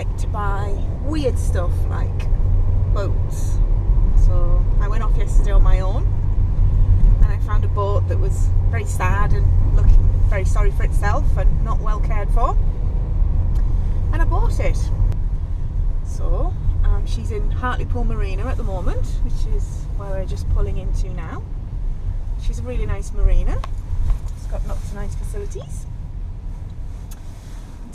like to buy weird stuff like boats. So I went off yesterday on my own and I found a boat that was very sad and looking very sorry for itself and not well cared for, and I bought it. So she's in Hartlepool Marina at the moment, which is where we're just pulling into now. She's a really nice marina. It's got lots of nice facilities.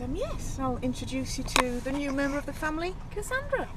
And yes, I'll introduce you to the new member of the family, Cassandra.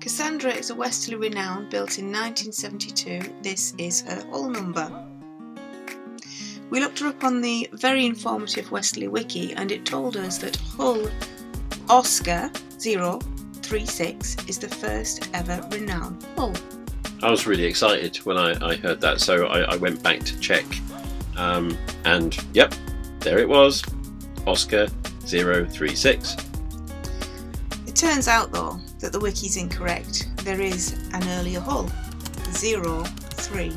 Cassandra is a Westerly Renown built in 1972. This is her hull number. We looked her up on the very informative Westerly Wiki and it told us that hull Oscar 036 is the first ever Renown hull. I was really excited when I heard that, so I went back to check, and yep, there it was, Oscar 036. It turns out though that the wiki's incorrect. There is an earlier hull, 030.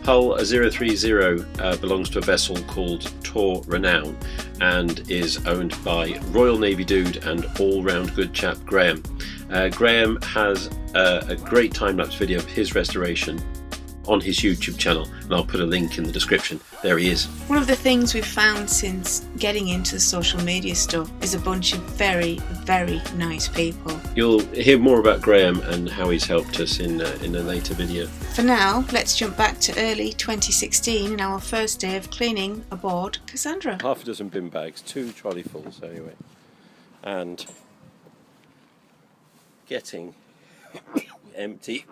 Hull 030 belongs to a vessel called Tor Renown and is owned by Royal Navy dude and all-round good chap Graham. Graham has a great time-lapse video of his restoration on his YouTube channel, and I'll put a link in the description. There he is. One of the things we've found since getting into the social media stuff is a bunch of very, very nice people. You'll hear more about Graham and how he's helped us in a later video. For now, let's jump back to early 2016 and our first day of cleaning aboard Cassandra. Half a dozen bin bags, 2 trolleyfuls anyway, and getting empty.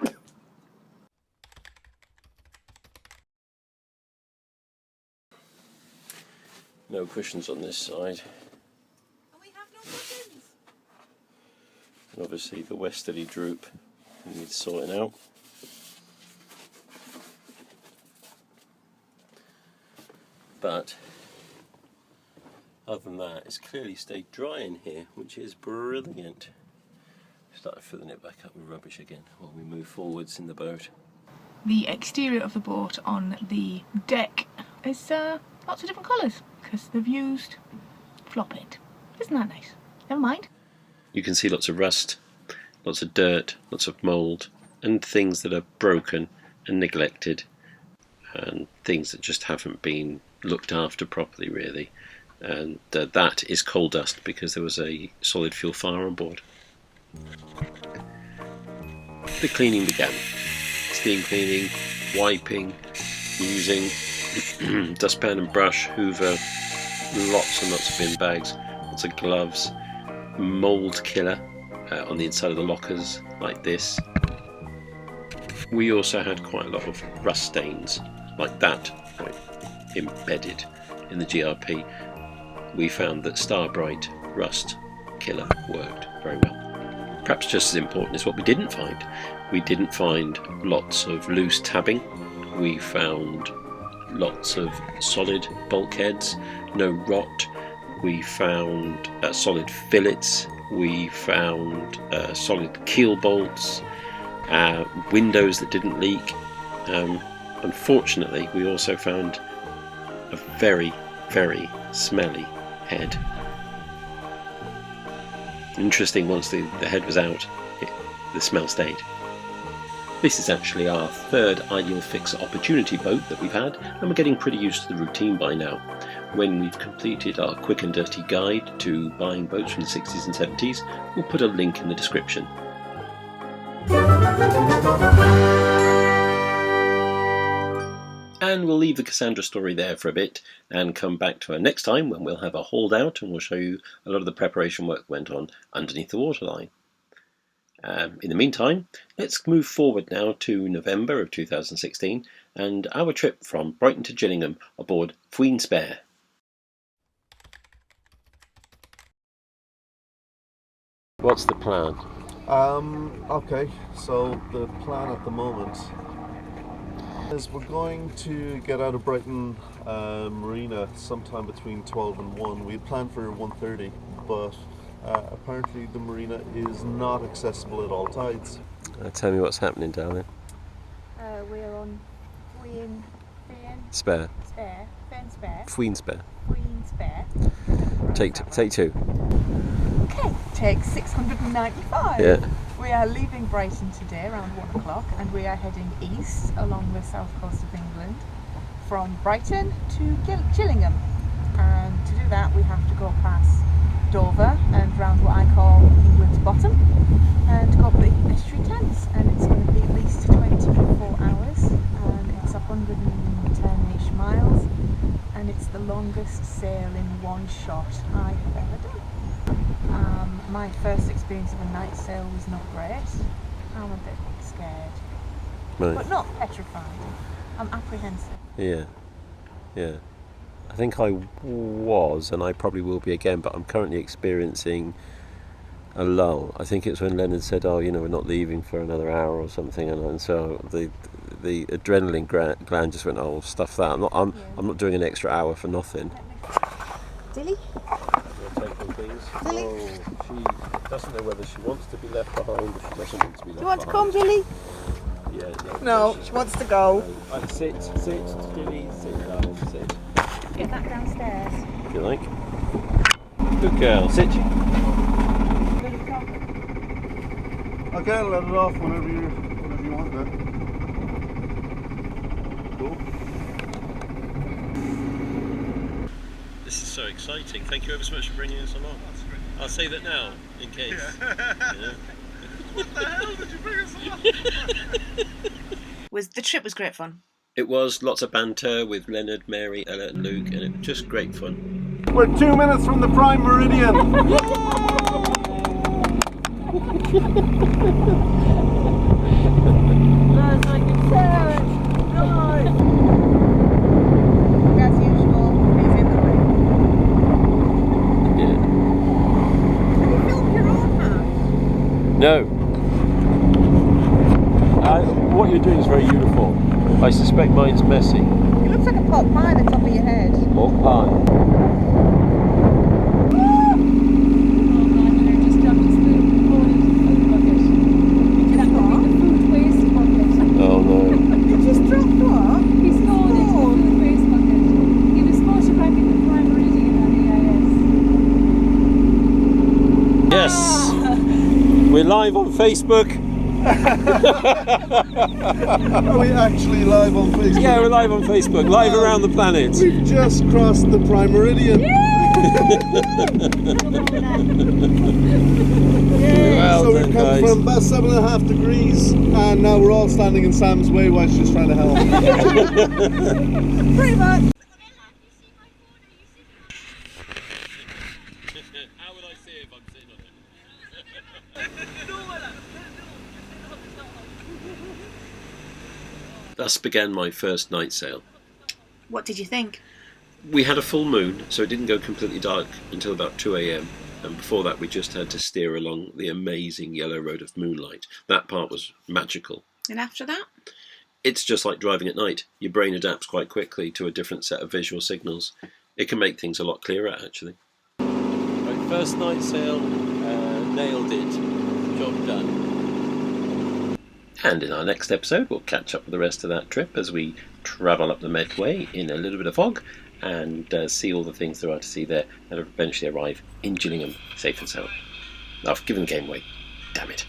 No cushions on this side. And we have no cushions. And obviously the westerly droop needs sorting out. But other than that, it's clearly stayed dry in here, which is brilliant. Started filling it back up with rubbish again while we move forwards in the boat. The exterior of the boat on the deck is lots of different colours because they've used flop paint. Isn't that nice? Never mind. You can see lots of rust, lots of dirt, lots of mould, and things that are broken and neglected, and things that just haven't been looked after properly, really. And that is coal dust because there was a solid fuel fire on board. The cleaning began. Steam cleaning, wiping, using dustpan and brush, hoover, lots and lots of bin bags, lots of gloves, mould killer on the inside of the lockers like this. We also had quite a lot of rust stains like that, right, embedded in the GRP. We found that Starbright rust killer worked very well. Perhaps just as important is what we didn't find. We didn't find lots of loose tabbing. We found lots of solid bulkheads, no rot. We found solid fillets. We found solid keel bolts, windows that didn't leak. Unfortunately, we also found a very, very smelly head. Interesting, once the head was out, the smell stayed. This is actually our third Ideal Fix opportunity boat that we've had, and we're getting pretty used to the routine by now. When we've completed our quick and dirty guide to buying boats from the 60s and 70s, we'll put a link in the description. And we'll leave the Cassandra story there for a bit and come back to her next time when we'll have her hauled out and we'll show you a lot of the preparation work that went on underneath the waterline. In the meantime, let's move forward now to November of 2016 and our trip from Brighton to Gillingham aboard Queen Spare. What's the plan? Okay, so the plan at the moment is we're going to get out of Brighton Marina sometime between 12 and 1. We had planned for 1:30, but apparently the marina is not accessible at all tides. Tell me what's happening, darling. We're on Queen Spare. Spare. Queen Spare. Queen Spare. Take two. Okay, take 695. Yeah. We are leaving Brighton today around 1 o'clock and we are heading east along the south coast of England from Brighton to Gillingham. And to do that we have to go past Dover and round what I call England's bottom and go up the estuary Thames, and it's going to be at least 24 hours and it's 110-ish miles and it's the longest sail in one shot I have ever done. My first experience of a night sail was not great. I'm a bit scared, Right. but not petrified. I'm apprehensive. Yeah. I think I was, and I probably will be again, but I'm currently experiencing a lull. I think it's when Leonard said, "Oh, we're not leaving for another hour or something," and so the adrenaline gland just went, "Oh, stuff that. I'm not doing an extra hour for nothing." Dilly? Dilly? Oh, she doesn't know whether she wants to be left behind or she doesn't want to be left behind. Do you want to come, Dilly? Yeah. No, she wants to go. Sit, Dilly, sit down, sit. Get that downstairs. If you like. Good girl, sit. Okay, I'll let it off whenever you want then. Cool. This is so exciting. Thank you ever so much for bringing us along. I'll say that now, in case. Yeah. What the hell did you bring us along? The trip was great fun. It was lots of banter with Leonard, Mary, Ella and Luke, and it was just great fun. We're 2 minutes from the prime meridian. As usual, he's in the way. Yeah. Have you filmed your own house? No. What you're doing is very uniform. I suspect mine's messy. It looks like a pot pie on the top of your head. Or pie. Oh no. You just dropped what? He's fallen into the food waste bucket. He was photographing the prime meridian on AIS. Yes. We're live on Facebook. Are we actually live on Facebook? Yeah, we're live on Facebook. Live around the planet. We've just crossed the prime meridian. Well So done, we've come guys. from about 7.5 degrees and now we're all standing in Sam's way while she's trying to help. Pretty much. How would I see if I'm sitting on it? Thus began my first night sail. What did you think? We had a full moon, so it didn't go completely dark until about 2 a.m. And before that we just had to steer along the amazing yellow road of moonlight. That part was magical. And after that? It's just like driving at night. Your brain adapts quite quickly to a different set of visual signals. It can make things a lot clearer, actually. Right, first night sail, nailed it. Job done. And in our next episode, we'll catch up with the rest of that trip as we travel up the Medway in a little bit of fog and see all the things there are to see there and eventually arrive in Gillingham safe and sound. I've given the game away. Damn it.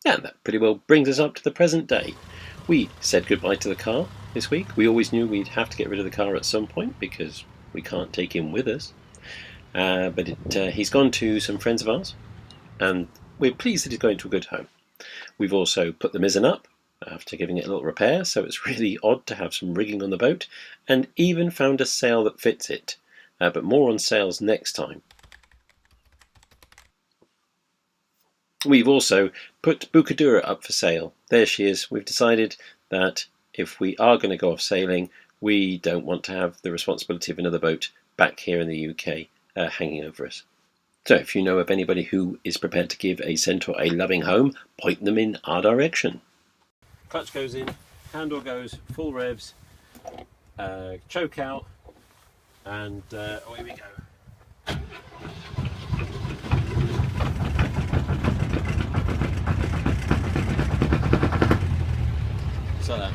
And that pretty well brings us up to the present day. We said goodbye to the car this week. We always knew we'd have to get rid of the car at some point because we can't take him with us. But he's gone to some friends of ours, and we're pleased that he's going to a good home. We've also put the mizzen up after giving it a little repair, so it's really odd to have some rigging on the boat, and even found a sail that fits it. But more on sails next time. We've also put Bukadura up for sale. There she is. We've decided that if we are going to go off sailing, we don't want to have the responsibility of another boat back here in the UK hanging over us. So if you know of anybody who is prepared to give a centaur a loving home, point them in our direction. Clutch goes in, handle goes, full revs, choke out, and away we go. Ta-da.